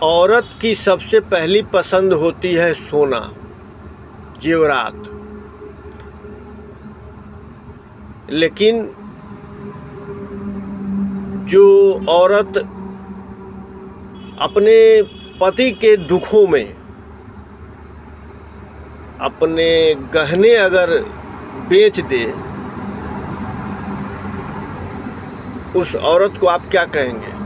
औरत की सबसे पहली पसंद होती है सोना, जेवरात। लेकिन जो औरत अपने पति के दुखों में अपने गहने अगर बेच दे, उस औरत को आप क्या कहेंगे?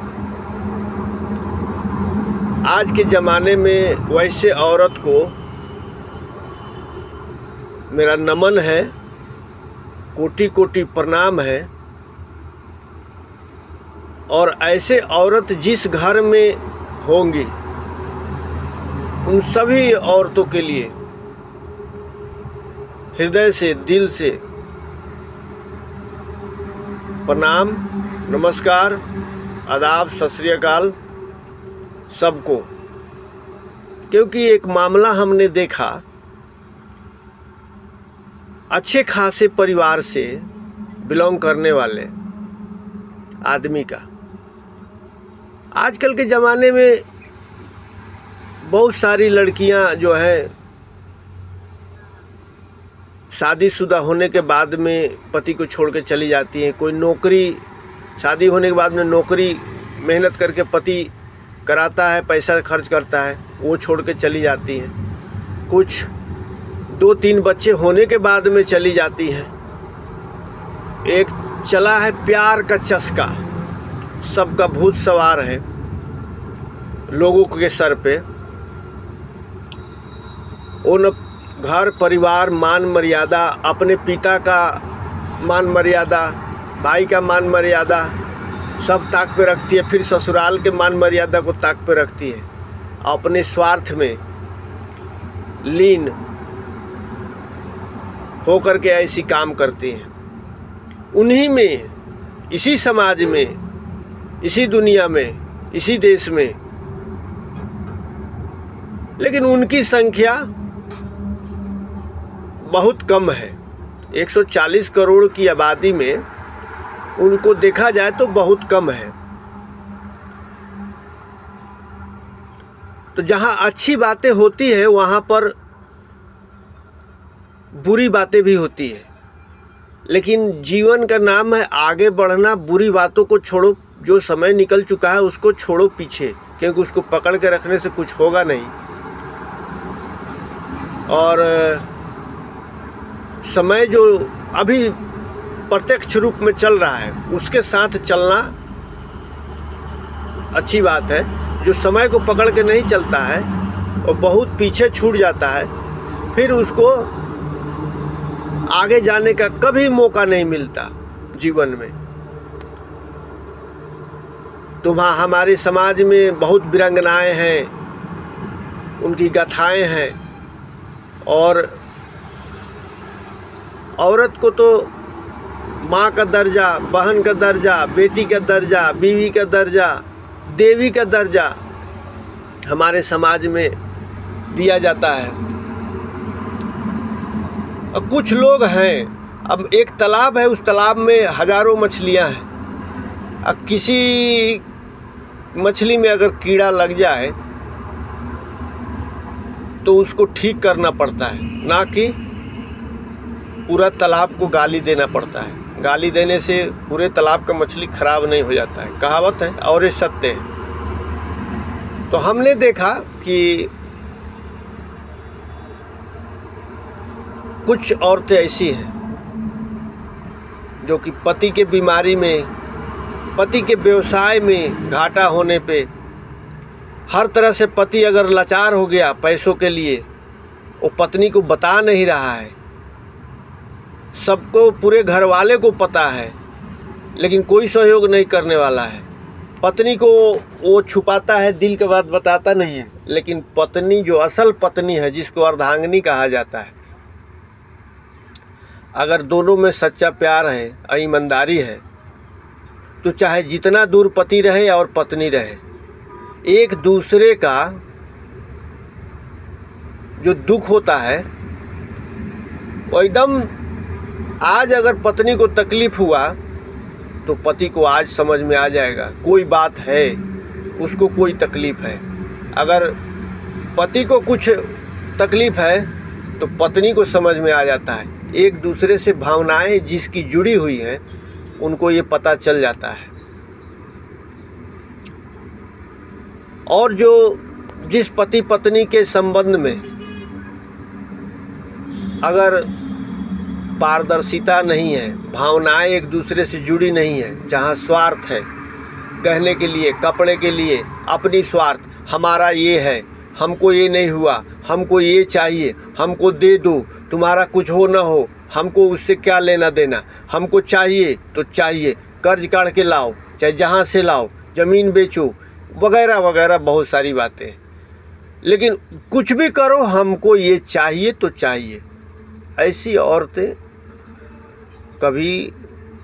आज के ज़माने में वैसे औरत को मेरा नमन है, कोटि कोटि प्रणाम है। और ऐसे औरत जिस घर में होंगी, उन सभी औरतों के लिए हृदय से, दिल से प्रणाम, नमस्कार, आदाब, सत श्री अकाल सबको। क्योंकि एक मामला हमने देखा अच्छे खासे परिवार से बिलोंग करने वाले आदमी का। आजकल के ज़माने में बहुत सारी लड़कियां जो है शादीशुदा होने के बाद में पति को छोड़ के चली जाती हैं। कोई नौकरी, शादी होने के बाद में नौकरी मेहनत करके पति कराता है, पैसा खर्च करता है, वो छोड़ के चली जाती हैं। कुछ 2-3 बच्चे होने के बाद में चली जाती हैं। एक चला है प्यार का चस्का, सबका भूत सवार है लोगों के सर पे। उन घर परिवार, मान मर्यादा, अपने पिता का मान मर्यादा, भाई का मान मर्यादा सब ताक पे रखती है। फिर ससुराल के मान मर्यादा को ताक पे रखती है। अपने स्वार्थ में लीन होकर के ऐसी काम करती हैं। उन्हीं में, इसी समाज में, इसी दुनिया में, इसी देश में, लेकिन उनकी संख्या बहुत कम है। 140 करोड़ की आबादी में उनको देखा जाए तो बहुत कम है। तो जहाँ अच्छी बातें होती है वहाँ पर बुरी बातें भी होती है। लेकिन जीवन का नाम है आगे बढ़ना। बुरी बातों को छोड़ो, जो समय निकल चुका है उसको छोड़ो पीछे, क्योंकि उसको पकड़ के रखने से कुछ होगा नहीं। और समय जो अभी प्रत्यक्ष रूप में चल रहा है उसके साथ चलना अच्छी बात है। जो समय को पकड़ के नहीं चलता है और बहुत पीछे छूट जाता है, फिर उसको आगे जाने का कभी मौका नहीं मिलता जीवन में। तो वहाँ हमारे समाज में बहुत वीरांगनाएं हैं, उनकी गाथाएं हैं। और औरत को तो माँ का दर्जा, बहन का दर्जा, बेटी का दर्जा, बीवी का दर्जा, देवी का दर्जा हमारे समाज में दिया जाता है। और कुछ लोग हैं, अब एक तालाब है, उस तालाब में हजारों मछलियां हैं। अब किसी मछली में अगर कीड़ा लग जाए तो उसको ठीक करना पड़ता है, ना कि पूरा तालाब को गाली देना पड़ता है। गाली देने से पूरे तालाब का मछली खराब नहीं हो जाता है, कहावत है और ये सत्य है। तो हमने देखा कि कुछ औरतें ऐसी हैं जो कि पति के बीमारी में, पति के व्यवसाय में घाटा होने पे, हर तरह से पति अगर लाचार हो गया पैसों के लिए, वो पत्नी को बता नहीं रहा है। सबको, पूरे घर वाले को पता है, लेकिन कोई सहयोग नहीं करने वाला है। पत्नी को वो छुपाता है, दिल की बात बताता नहीं है। लेकिन पत्नी, जो असल पत्नी है, जिसको अर्धांगिनी कहा जाता है, अगर दोनों में सच्चा प्यार है, ईमानदारी है, तो चाहे जितना दूर पति रहे और पत्नी रहे, एक दूसरे का जो दुख होता है वो एकदम, आज अगर पत्नी को तकलीफ़ हुआ तो पति को आज समझ में आ जाएगा कोई बात है, उसको कोई तकलीफ़ है। अगर पति को कुछ तकलीफ़ है तो पत्नी को समझ में आ जाता है। एक दूसरे से भावनाएं जिसकी जुड़ी हुई हैं उनको ये पता चल जाता है। और जिस पति पत्नी के संबंध में अगर पारदर्शिता नहीं है, भावनाएं एक दूसरे से जुड़ी नहीं है, जहाँ स्वार्थ है, गहने के लिए, कपड़े के लिए अपनी स्वार्थ, हमारा ये है, हमको ये नहीं हुआ, हमको ये चाहिए, हमको दे दो, तुम्हारा कुछ हो ना हो, हमको उससे क्या लेना देना, हमको चाहिए तो चाहिए, कर्ज काढ़ के लाओ, चाहे जहाँ से लाओ, ज़मीन बेचो, वगैरह वगैरह बहुत सारी बातें। लेकिन कुछ भी करो, हमको ये चाहिए तो चाहिए। ऐसी औरतें कभी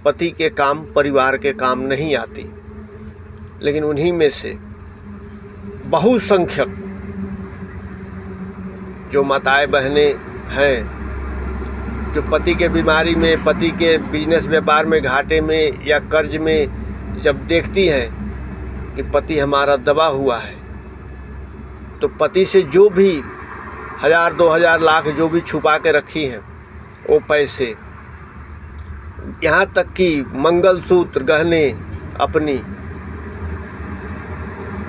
पति के काम, परिवार के काम नहीं आती। लेकिन उन्हीं में से बहुसंख्यक जो माताएं बहनें हैं, जो पति के बीमारी में, पति के बिजनेस व्यापार में घाटे में या कर्ज में जब देखती हैं कि पति हमारा दबा हुआ है, तो पति से जो भी 1000, 2000, लाख जो भी छुपा के रखी हैं वो पैसे, यहाँ तक कि मंगलसूत्र, गहने अपनी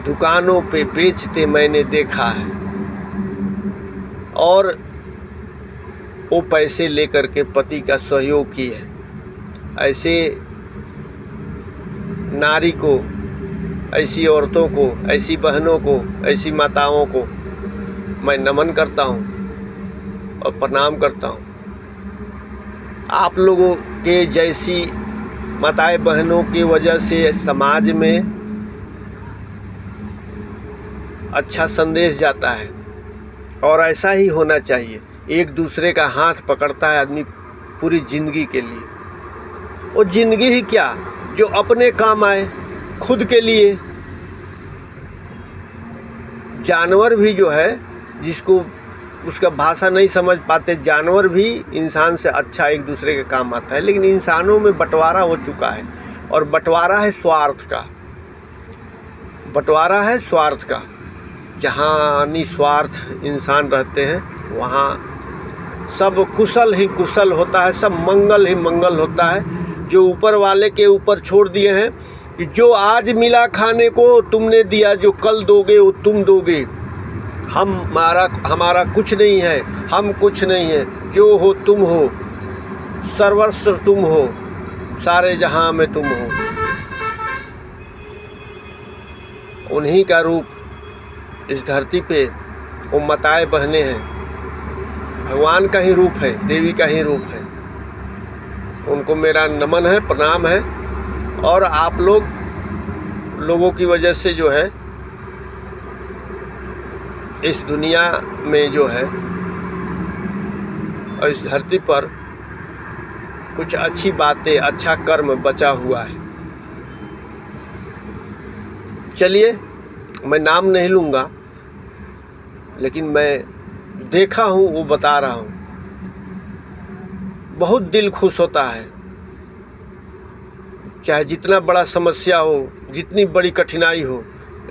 दुकानों पे बेचते मैंने देखा है। और वो पैसे लेकर के पति का सहयोग किए। ऐसे नारी को, ऐसी औरतों को, ऐसी बहनों को, ऐसी माताओं को मैं नमन करता हूँ और प्रणाम करता हूँ। आप लोगों के जैसी माताएं बहनों की वजह से समाज में अच्छा संदेश जाता है और ऐसा ही होना चाहिए। एक दूसरे का हाथ पकड़ता है आदमी पूरी ज़िंदगी के लिए। और ज़िंदगी ही क्या, जो अपने काम आए, खुद के लिए। जानवर भी जो है, जिसको उसका भाषा नहीं समझ पाते, जानवर भी इंसान से अच्छा एक दूसरे के काम आता है। लेकिन इंसानों में बंटवारा हो चुका है, और बंटवारा है स्वार्थ का, बंटवारा है स्वार्थ का। जहाँ निस्वार्थ इंसान रहते हैं वहाँ सब कुशल ही कुशल होता है, सब मंगल ही मंगल होता है। जो ऊपर वाले के ऊपर छोड़ दिए हैं कि जो आज मिला खाने को तुमने दिया, जो कल दोगे वो तुम दोगे, हमारा कुछ नहीं है, हम कुछ नहीं है, जो हो तुम हो, सर्वस्व तुम हो, सारे जहां में तुम हो। उन्हीं का रूप इस धरती पे वो माताएं बहनें हैं। भगवान का ही रूप है, देवी का ही रूप है। उनको मेरा नमन है, प्रणाम है। और आप लोगों की वजह से जो है इस दुनिया में जो है और इस धरती पर कुछ अच्छी बातें, अच्छा कर्म बचा हुआ है। चलिए, मैं नाम नहीं लूँगा, लेकिन मैं देखा हूँ वो बता रहा हूँ। बहुत दिल खुश होता है। चाहे जितना बड़ा समस्या हो, जितनी बड़ी कठिनाई हो,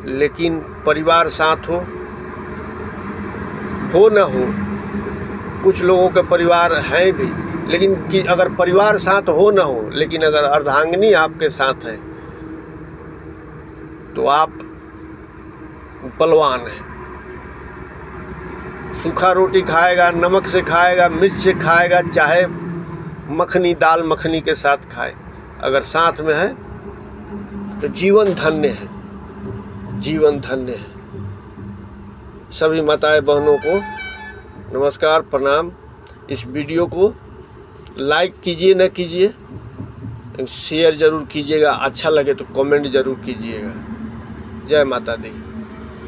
लेकिन परिवार साथ हो ना हो। कुछ लोगों के परिवार हैं भी, लेकिन कि अगर परिवार साथ हो ना हो, लेकिन अगर अर्धांगिनी आपके साथ है तो आप बलवान हैं। सूखा रोटी खाएगा, नमक से खाएगा, मिर्च से खाएगा, चाहे मखनी, दाल मखनी के साथ खाए, अगर साथ में है तो जीवन धन्य है, जीवन धन्य है। सभी माताएं बहनों को नमस्कार, प्रणाम। इस वीडियो को लाइक कीजिए, न कीजिए, शेयर ज़रूर कीजिएगा। अच्छा लगे तो कमेंट ज़रूर कीजिएगा। जय माता दी।